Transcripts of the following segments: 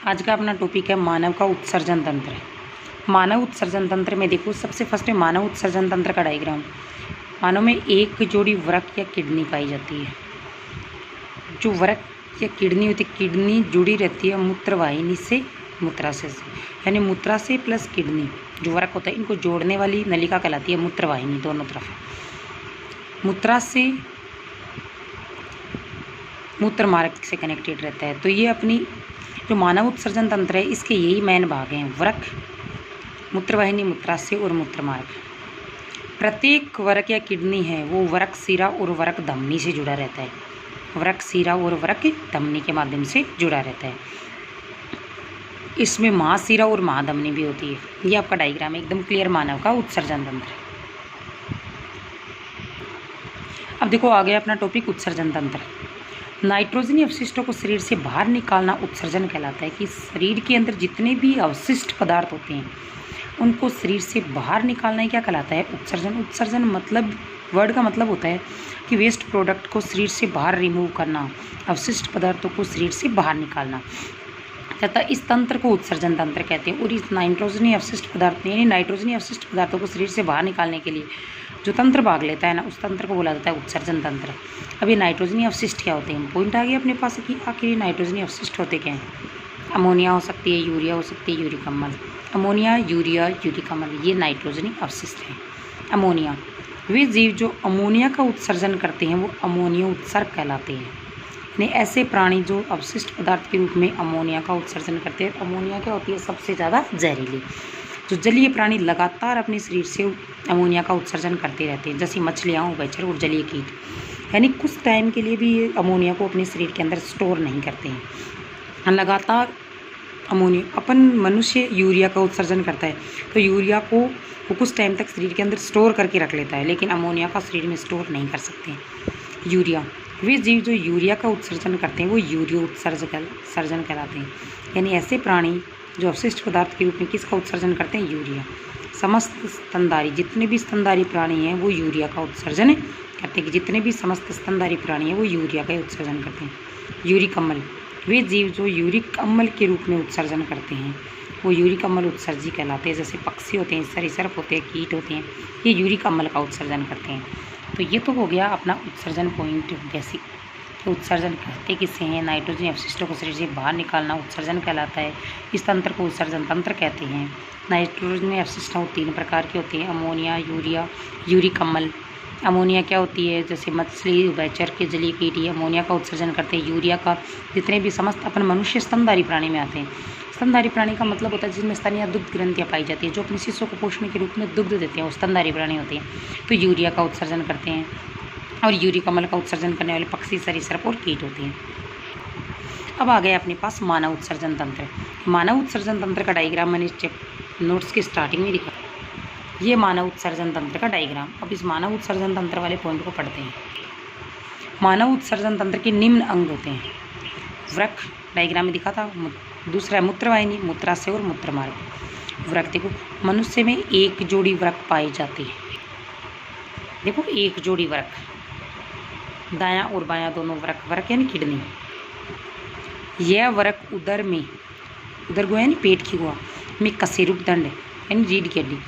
आज का अपना टॉपिक है मानव का उत्सर्जन तंत्र। मानव उत्सर्जन तंत्र में देखो, सबसे फर्स्ट है मानव उत्सर्जन तंत्र का डायग्राम। मानव में एक जोड़ी वृक्क या किडनी पाई जाती है। जो वृक्क या किडनी होती है, किडनी जुड़ी रहती है मूत्रवाहिनी से, मूत्राशय से, यानी मूत्राशय प्लस किडनी जो वृक्क होता है, इनको जोड़ने वाली नलिका कहलाती है मूत्रवाहिनी। दोनों तरफ मूत्राशय मूत्र मार्ग से कनेक्टेड रहता है। तो ये अपनी जो मानव उत्सर्जन तंत्र है, इसके यही मेन भाग हैं: वृक्क, मूत्रवाहिनी, मूत्राशय और मूत्रमार्ग। प्रत्येक वृक्क या किडनी है वो वृक्क शिरा और वृक्क धमनी से जुड़ा रहता है। वृक्क शिरा और वृक्क धमनी के माध्यम से जुड़ा रहता है। इसमें महाशिरा और महाधमनी भी होती है। ये आपका डायग्राम है, एकदम क्लियर मानव का उत्सर्जन तंत्र। अब देखो, आ गया अपना टॉपिक उत्सर्जन तंत्र। नाइट्रोजनी अवशिष्टों को शरीर से बाहर निकालना उत्सर्जन कहलाता है। कि शरीर के अंदर जितने भी अवशिष्ट पदार्थ होते हैं उनको शरीर से बाहर निकालना ही क्या कहलाता है? उत्सर्जन। उत्सर्जन मतलब, वर्ड का मतलब होता है कि वेस्ट प्रोडक्ट को शरीर से बाहर रिमूव करना, अवशिष्ट पदार्थों को शरीर से बाहर निकालना, तथा इस तंत्र को उत्सर्जन तंत्र कहते हैं। और इस नाइट्रोजनी अवशिष्ट पदार्थ यानी नाइट्रोजनी अवशिष्ट पदार्थों को शरीर से बाहर निकालने के लिए जो तंत्र भाग लेता है ना, उस तंत्र को बोला जाता है उत्सर्जन तंत्र। अब ये नाइट्रोजनी अवशिष्ट क्या होते हैं? पॉइंट आ गया अपने पास कि आखिर ये नाइट्रोजनी अवशिष्ट होते क्या हैं? अमोनिया हो सकती है, यूरिया हो सकती है, यूरिक अम्ल। अमोनिया, यूरिया, यूरिक अम्ल, ये नाइट्रोजनी अवशिष्ट हैं। अमोनिया, वे जीव जो अमोनिया का उत्सर्जन करते हैं वो अमोनिया उत्सर्ग कहलाते हैं। यानी ऐसे प्राणी जो अवशिष्ट पदार्थ के रूप में अमोनिया का उत्सर्जन करते हैं। अमोनिया क्या होती है? सबसे ज़्यादा जहरीली। जो जलीय प्राणी लगातार अपने शरीर से अमोनिया का उत्सर्जन करते रहते हैं, जैसे मछलियाँ, उभयचर और जलीय कीट, यानी कुछ टाइम के लिए भी ये अमोनिया को अपने शरीर के अंदर स्टोर नहीं करते हैं। लगातार अमोनिया, अपन मनुष्य यूरिया का उत्सर्जन करता है तो यूरिया को वो कुछ टाइम तक शरीर के अंदर स्टोर करके रख लेता है, लेकिन अमोनिया का शरीर में स्टोर नहीं कर सकते। यूरिया, वे जीव जो यूरिया का उत्सर्जन करते हैं वो यूरिया उत्सर्जन कहलाते हैं। यानी ऐसे प्राणी जो अवशिष्ट पदार्थ के रूप में किसका उत्सर्जन करते हैं? यूरिया। समस्त स्तनधारी, जितने भी स्तनधारी प्राणी हैं वो यूरिया का उत्सर्जन करते हैं। जितने भी समस्त स्तनधारी प्राणी हैं वो यूरिया का उत्सर्जन करते हैं। यूरिक अम्ल, वे जीव जो यूरिक अम्ल के रूप में उत्सर्जन करते हैं वो यूरिक अम्ल उत्सर्जी कहलाते हैं। जैसे पक्षी होते हैं, सरीसृप होते हैं, कीट होते हैं, ये यूरिक अम्ल का उत्सर्जन करते हैं। तो ये तो हो गया अपना उत्सर्जन पॉइंट बेसिक। तो उत्सर्जन कहते किसे हैं? नाइट्रोजन अवशिष्टों को शरीर से बाहर निकालना उत्सर्जन कहलाता है। इस तंत्र को उत्सर्जन तंत्र कहते हैं। नाइट्रोजन अवशिष्टों 3 प्रकार के होते हैं: अमोनिया, यूरिया, यूरिक अम्ल। अमोनिया क्या होती है? जैसे मछली, उभयचर के जलीय कीट ये अमोनिया का उत्सर्जन करते हैं। यूरिया का जितने भी समस्त अपन मनुष्य स्तनधारी प्राणी में आते हैं। स्तनधारी प्राणी का मतलब होता है जिसमें स्तन या दुग्ध ग्रंथियाँ पाई जाती है, जो अपने शिशुओं को पोषण के रूप में दुग्ध देते हैं, वो स्तनधारी प्राणी होते हैं। तो यूरिया का उत्सर्जन करते हैं। और यूरिक अम्ल का उत्सर्जन करने वाले पक्षी, सरीसृप और कीट होते हैं। अब आ गया अपने पास मानव उत्सर्जन तंत्र। मानव उत्सर्जन तंत्र का डायग्राम मैंने नोट्स की स्टार्टिंग में दिखा। ये मानव उत्सर्जन तंत्र का डायग्राम। अब इस मानव उत्सर्जन तंत्र वाले पॉइंट को पढ़ते हैं। मानव उत्सर्जन तंत्र के निम्न अंग होते हैं: वृक्क, डायग्राम में दिखा था। दूसरा है मूत्रवाहिनी, मूत्राशय और मूत्रमार्ग। वृक्क देखो, मनुष्य में एक जोड़ी वृक्क पाए जाते हैं। देखो, एक जोड़ी वृक्क, दायां और बायां दोनों वृक्क, वृक्क यानी किडनी। यह वृक्क उदर में, उदर गुहा यानी पेट की गुहा में कशेरुक दंड यानी रीढ़ की हड्डी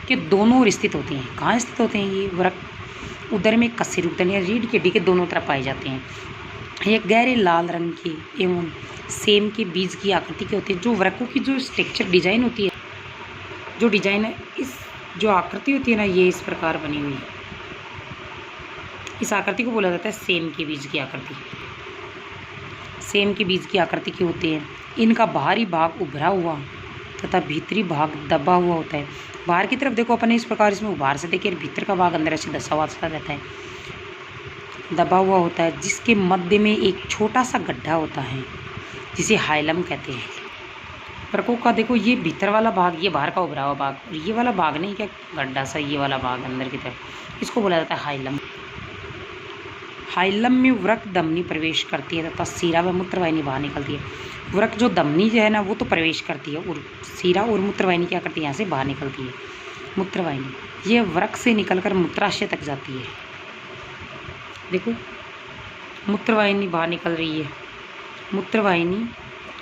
के दोनों ओर स्थित होते हैं। कहाँ स्थित होते हैं ये वृक्क? उदर में कशेरुक दंड या रीढ़ की हड्डी के दोनों तरफ पाए जाते हैं। ये गहरे लाल रंग के एवं सेम के बीज की आकृति के होते हैं। जो वृक्कों की जो स्ट्रक्चर डिजाइन होती है, जो डिजाइन है, इस जो आकृति होती है ना, ये इस प्रकार बनी हुई है। इस आकृति को बोला जाता है सेम के बीज की आकृति। सेम के बीज की आकृति के होते हैं। इनका बाहरी भाग उभरा हुआ तथा भीतरी भाग दबा हुआ होता है। बाहर की तरफ देखो अपन इस प्रकार, इसमें बाहर से देखिए, भीतर का भाग अंदर ऐसे दसा हुआ रहता है, दबा हुआ होता है, जिसके मध्य में एक छोटा सा गड्ढा होता है जिसे हाइलम कहते हैं। वृक्कों का देखो, ये भीतर वाला भाग, ये बाहर का उभरा हुआ भाग, और ये वाला भाग नहीं, क्या गड्ढा सा, ये वाला भाग अंदर की तरफ, इसको बोला जाता है हाइलम। हाइलम में वृक्क धमनी प्रवेश करती है तथा सीरा व मूत्रवाहिनी बाहर निकलती है। वृक्क जो धमनी जो है ना, वो तो प्रवेश करती है, और सीरा और मूत्रवाहिनी क्या करती है? यहाँ से बाहर निकलती है। मूत्रवाहिनी, ये वृक्क से निकलकर मूत्राशय तक जाती है। देखो, मूत्रवाहिनी बाहर निकल रही है। मूत्रवाहिनी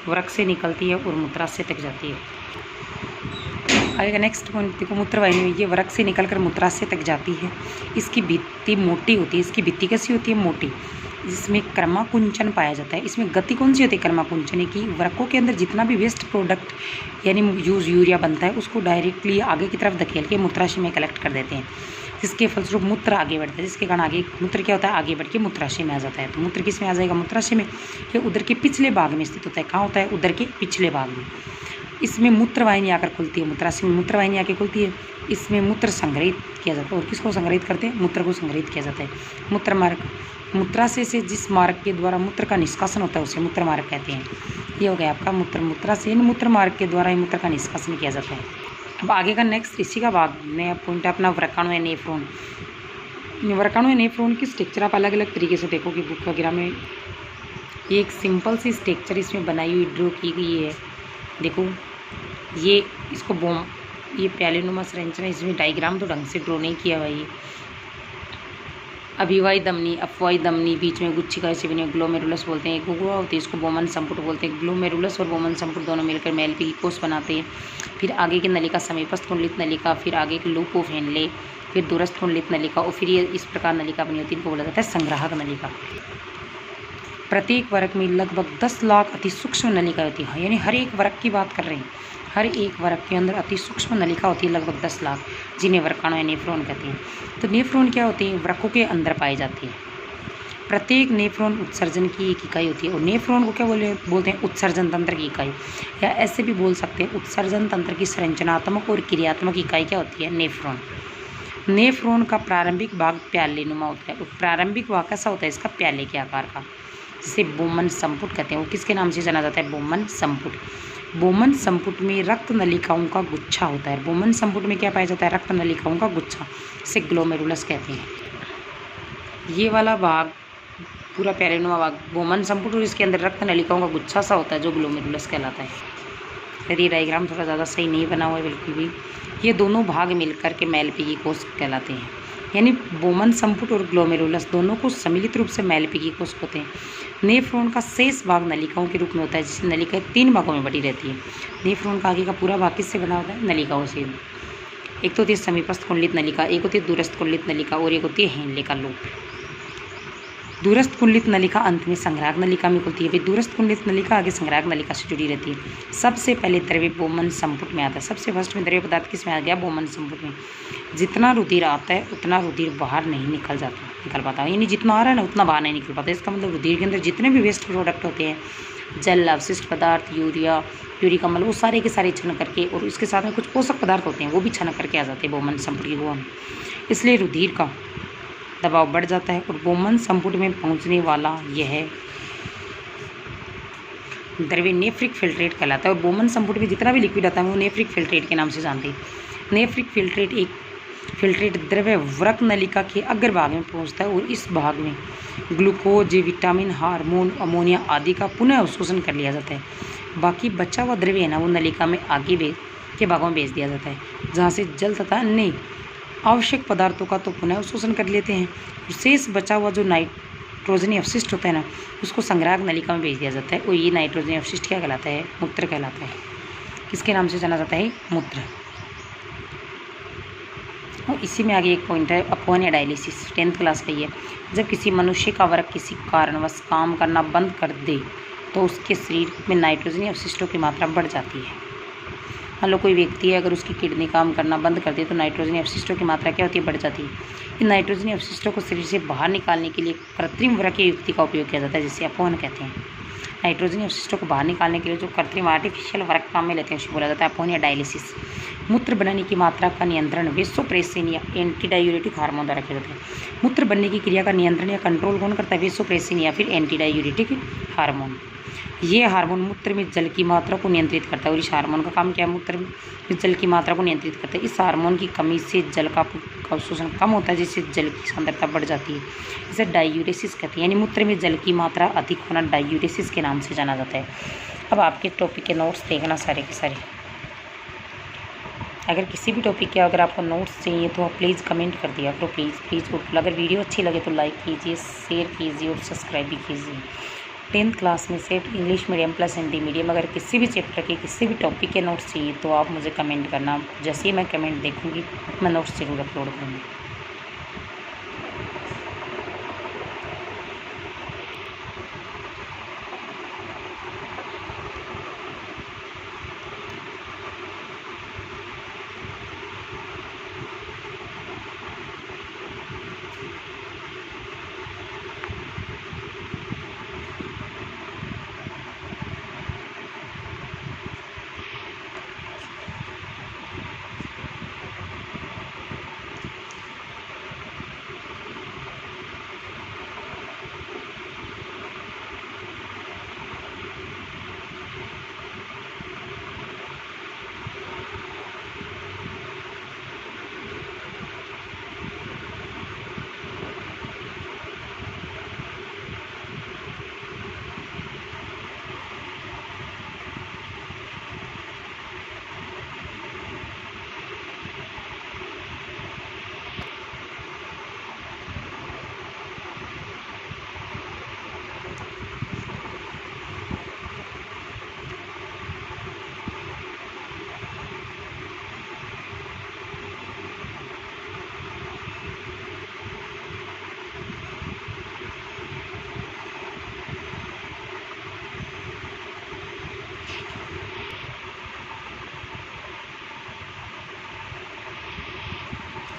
वृक्क से निकलती है और मूत्राशय तक जाती है। आएगा नेक्स्ट पॉइंट, देखो मूत्रवाहिनी में ये वृक्क से निकलकर मूत्राशय तक जाती है। इसकी भित्ति मोटी होती है। इसकी भित्ति कैसी होती है? मोटी, जिसमें क्रमाकुंचन पाया जाता है। इसमें गति कौन सी होती है? क्रमाकुंचन की। वृक्कों के अंदर जितना भी वेस्ट प्रोडक्ट यानी यूरिया बनता है उसको डायरेक्टली आगे की तरफ धकेल के मूत्राशय में कलेक्ट कर देते हैं, जिसके फलस्वरूप मूत्र आगे बढ़ता है, जिसके कारण आगे मूत्र क्या होता है? आगे बढ़ के मूत्राशय में आ जाता है। तो मूत्र किस में आ जाएगा? मूत्राशय में। ये उदर के पिछले भाग में स्थित होता है। कहाँ होता है? उदर के पिछले भाग में। इसमें मूत्रवाहिनी आकर खुलती है। मूत्राशय में मूत्रवाहिनी आके खुलती है। इसमें मूत्र संग्रहित किया जाता है। और किसको संग्रहित करते हैं? मूत्र को संग्रहित किया जाता है। मूत्र मार्ग, मूत्राशय से जिस मार्ग के द्वारा मूत्र का निष्कासन होता है उसे मूत्र मार्ग कहते हैं। ये हो गया आपका मूत्राशय मूत्र मार्ग के द्वारा ही मूत्र का निष्कासन किया जाता है। अब आगे का नेक्स्ट इसी का भाग में पॉइंट है अपना व्रकाणु या नेफ्रॉन। व्रकाणु या नेफ्रॉन की स्ट्रक्चर आप अलग अलग तरीके से देखोगे बुक वगैरह में। ये एक सिंपल सी स्ट्रक्चर इसमें बनाई हुई ड्रॉ की गई है। देखो ये इसको ये प्यालेनुमा संरचना, इसमें डायग्राम तो ढंग से ड्रॉ नहीं किया भाई। अभिवाही धमनी, अपवाही धमनी, बीच में गुच्छिका से बने ग्लोमेरुलस बोलते हैं। गुहा होती है इसको बोमन संपुट बोलते हैं। ग्लोमेरुलस और बोमन संपुट दोनों मिलकर मैलपी कोष बनाते हैं। फिर आगे की नलिका समीपस्थ कुंडलित नलिका, फिर आगे की लूप ऑफ हेनले, फिर दूरस्थ कुंडलित नलिका और फिर ये इस प्रकार नलिका बनी होती है। इनको बोला जाता है संग्राहक नलिका। प्रत्येक वर्ग में लगभग 10 लाख अति सूक्ष्म नलिका होती है। यानी हर एक वर्ग की बात कर रहे हैं, हर एक वर्ग के अंदर अति सूक्ष्म नलिका होती है लगभग 10 लाख, जिन्हें व्रकाणु या नेफ्रॉन कहते हैं। तो नेफ्रॉन क्या होती है? वृक्कों के अंदर पाई जाती है। प्रत्येक नेफ्रॉन उत्सर्जन की एक इकाई होती है। और नेफ्रॉन को क्या बोलते हैं? उत्सर्जन तंत्र की इकाई, या ऐसे भी बोल सकते हैं उत्सर्जन तंत्र की संरचनात्मक और क्रियात्मक इकाई क्या होती है? नेफ्रॉन। नेफ्रॉन का प्रारंभिक भाग प्यालेनुमा होता है। प्रारंभिक भाग कैसा होता है इसका? प्याले के आकार का, जिसे बोमन संपुट कहते हैं। वो किसके नाम से जाना जाता है? बोमन संपुट। बोमन संपुट में रक्त नलिकाओं का गुच्छा होता है। बोमन संपुट में क्या पाया जाता है? रक्त नलिकाओं का गुच्छा, इसे ग्लोमेरुलस कहते हैं। ये वाला भाग पूरा प्यालेनुमा भाग बोमन संपुट, और इसके अंदर रक्त नलिकाओं का गुच्छा सा होता है जो ग्लोमेरुलस कहलाता है। फिर ये डायग्राम थोड़ा ज़्यादा सही नहीं बना हुआ है बिल्कुल भी। ये दोनों भाग मिलकर के मैलपीगी कोष कहलाते हैं। यानी बोमन संपुट और ग्लोमेरुलस दोनों को सम्मिलित रूप से मैलपीगी कोष होते हैं। नेफ्रॉन का शेष भाग नलिकाओं के रूप में होता है, जिससे नलिकाएं 3 भागों में बटी रहती है। नेफ्रॉन का आगे का पूरा भाग किससे बना होता है? नलिकाओं से। एक तो होती है समीपस्थ कुंडलित नलिका, एक होती है दूरस्थ कुंडलित नलिका और एक होती है हेनले का लूप। दूरस्थ कुंडलित नलिका अंत में संग्राहक नलिका में खुलती है। फिर दूरस्थ कुंडलित नलिका आगे संग्राहक नलिका से जुड़ी रहती है। सबसे पहले द्रव्य बोमन संपुट में आता है। सबसे फर्स्ट में द्रव्य पदार्थ किस में आ गया? बोमन संपुट में। जितना रुधिर आता है उतना रुधिर बाहर नहीं निकल पाता, यानी जितना आ रहा है ना उतना बाहर नहीं निकल पाता। इसका मतलब रुधिर के अंदर जितने भी वेस्ट प्रोडक्ट होते हैं, जल, अवशिष्ट पदार्थ, यूरिया, यूरिक अम्ल, वो सारे के सारे छन करके, और इसके साथ में कुछ पोषक पदार्थ होते हैं वो भी छन करके आ जाते हैं बोमन संपुट की गुहा में। इसलिए रुधिर का दबाव बढ़ जाता है और बोमन संपुट में पहुंचने वाला यह द्रव्य नेफ्रिक फिल्ट्रेट कहलाता है। और बोमन संपुट में जितना भी लिक्विड आता है वो नेफ्रिक फिल्ट्रेट के नाम से जानते हैं। नेफ्रिक फिल्ट्रेट एक फिल्ट्रेट द्रव्य वृक्क नलिका के अग्रभाग में पहुंचता है और इस भाग में ग्लूकोज, विटामिन, हार्मोन, अमोनिया आदि का पुनः अवशोषण कर लिया जाता है। बाकी बचा हुआ द्रव्य है ना वो नलिका में आगे के भागों में भेज दिया जाता है, जहाँ से जल तथा अन्य आवश्यक पदार्थों का तो पुनः अवशोषण कर लेते हैं। शेष बचा हुआ जो नाइट्रोजनी अवशिष्ट होता है ना उसको संग्राहक नलिका में भेज दिया जाता है। और ये नाइट्रोजनी अवशिष्ट क्या कहलाता है? मूत्र कहलाता है। किसके नाम से जाना जाता है? मूत्र। और इसी में आगे एक पॉइंट है अपवन या डायलिसिस, 10th क्लास का ही है। जब किसी मनुष्य का वर्ग किसी कारणवश काम करना बंद कर दे तो उसके शरीर में नाइट्रोजनी अवशिष्टों की मात्रा बढ़ जाती है। मान लो कोई व्यक्ति है, अगर उसकी किडनी काम करना बंद कर दे तो नाइट्रोजनी अवशिष्टों की मात्रा क्या होती है? बढ़ जाती है। इन नाइट्रोजनी अवशिष्टों को शरीर से बाहर निकालने के लिए कृत्रिम वृक्क युक्ति का उपयोग किया जाता है, जिसे अपवन कहते हैं। नाइट्रोजनी अवशिष्टों को बाहर निकालने के लिए जो कृत्रिम आर्टिफिशियल वृक्क काम में लेते हैं उसे बोला जाता है अपवन या डायलिसिस। मूत्र बनाने की मात्रा का नियंत्रण वेसोप्रेसिन या एंटी डायूरेटिक हार्मोन द्वारा किया जाता है। मूत्र बनने की क्रिया का नियंत्रण या कंट्रोल कौन करता है? वेसोप्रेसिन या फिर एंटी डायूरेटिक हार्मोन। ये हार्मोन मूत्र में जल की मात्रा को नियंत्रित करता है। और इस हार्मोन का काम क्या है? मूत्र में जल की मात्रा को नियंत्रित करता है। इस हार्मोन की कमी से जल का अवशोषण कम होता है, जिससे जल की सांद्रता बढ़ जाती है। इसे डायूरेसिस कहते हैं। यानी मूत्र में जल की मात्रा अधिक होना डायूरेसिस के नाम से जाना जाता है। अब आपके टॉपिक के नोट्स देखना सारे के सारे। अगर किसी भी टॉपिक के अगर आपको नोट्स चाहिए तो आप प्लीज़ कमेंट कर दिया करो, प्लीज़। और अगर वीडियो अच्छी लगे तो लाइक कीजिए, शेयर कीजिए और सब्सक्राइब भी कीजिए। 10th क्लास में से English medium plus Hindi medium, अगर किसी भी चैप्टर के किसी भी टॉपिक के नोट्स चाहिए तो आप मुझे कमेंट करना। जैसे ही मैं कमेंट देखूँगी मैं नोट्स ज़रूर अपलोड करूँगी।